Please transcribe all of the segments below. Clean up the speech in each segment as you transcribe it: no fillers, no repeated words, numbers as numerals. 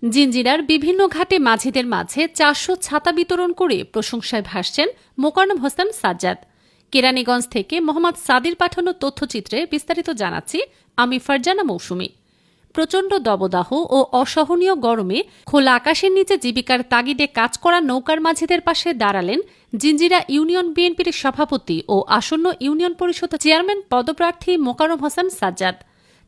জিঞ্জিরার বিভিন্ন ঘাটে মাঝিদের মাঝে ৪০০ ছাতা বিতরণ করে প্রশংসায় ভাসছেন মোকাররম হোসেন সাজ্জাদ। কেরানীগঞ্জ থেকে মোহাম্মদ সাদির পাঠানো তথ্যচিত্রে বিস্তারিত জানাচ্ছি আমি ফারজানা মৌসুমী। প্রচণ্ড দবদাহ ও অসহনীয় গরমে খোলা আকাশের নিচে জীবিকার তাগিদে কাজ করা নৌকার মাঝিদের পাশে দাঁড়ালেন জিঞ্জিরা ইউনিয়ন বিএনপির সভাপতি ও আসন্ন ইউনিয়ন পরিষদ চেয়ারম্যান পদপ্রার্থী মোকাররম হোসেন সাজ্জাদ।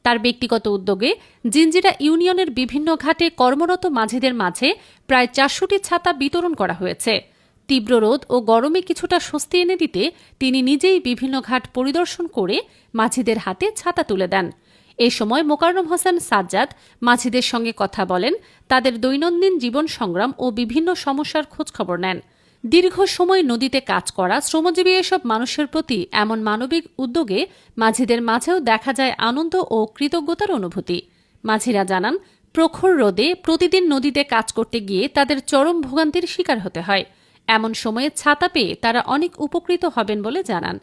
তার ব্যক্তিগত উদ্যোগে জিঞ্জিরা ইউনিয়নের বিভিন্ন ঘাটে কর্মরত মাঝিদের মাঝে প্রায় ৪০০টি ছাতা বিতরণ করা হয়েছে। তীব্র রোদ ও গরমে কিছুটা স্বস্তি এনে দিতে তিনি নিজেই বিভিন্ন ঘাট পরিদর্শন করে মাঝিদের হাতে ছাতা তুলে দেন। এ সময় মোকাররম হোসেন সাজ্জাদ মাঝিদের সঙ্গে কথা বলেন, তাদের দৈনন্দিন জীবন সংগ্রাম ও বিভিন্ন সমস্যার খোঁজখবর নেন। দীর্ঘ সময় নদীতে কাজ করা শ্রমজীবী এসব মানুষের প্রতি এমন মানবিক উদ্যোগে মাঝিদের মাঝেও দেখা যায় আনন্দ ও কৃতজ্ঞতার অনুভূতি। মাঝিরা জানান, প্রখর রোদে প্রতিদিন নদীতে কাজ করতে গিয়ে তাদের চরম ভোগান্তির শিকার হতে হয়। এমন সময়ে ছাতা পেয়ে তারা অনেক উপকৃত হবেন বলে জানান।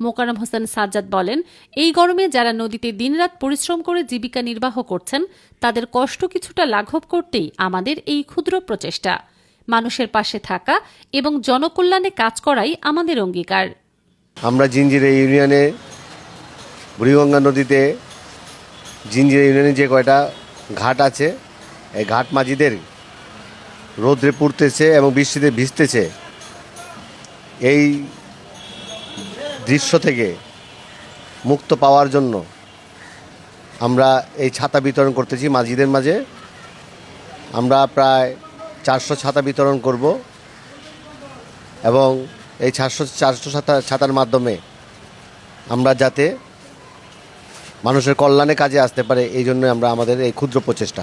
মোকাররম হোসেন সাজ্জাদ বলেন, এই গরমে যারা নদীতে দিনরাত পরিশ্রম করে জীবিকা নির্বাহ করছেন তাদের কষ্ট কিছুটা লাঘব করতেই আমাদের এই ক্ষুদ্র প্রচেষ্টা। মানুষের পাশে থাকা এবং জনকল্যাণে কাজ করাই আমাদের অঙ্গীকার। আমরা জিঞ্জিরা ইউনিয়নে বুড়িগঙ্গা নদীতে জিঞ্জিরা ইউনিয়নে যে কয়টা ঘাট আছে এই ঘাট মাঝিদের রোদ্রে পুড়তেছে এবং বৃষ্টিতে ভিজতেছে, এই দৃশ্য থেকে মুক্ত পাওয়ার জন্য আমরা এই ছাতা বিতরণ করতেছি মাঝিদের মাঝে। আমরা প্রায় ৪০০ ছাতা বিতরণ করব এবং এই ৪০০ ছাতার মাধ্যমে আমরা যাতে মানুষের কল্যাণে কাজে আসতে পারে, এই জন্য আমরা আমাদের এই ক্ষুদ্র প্রচেষ্টা।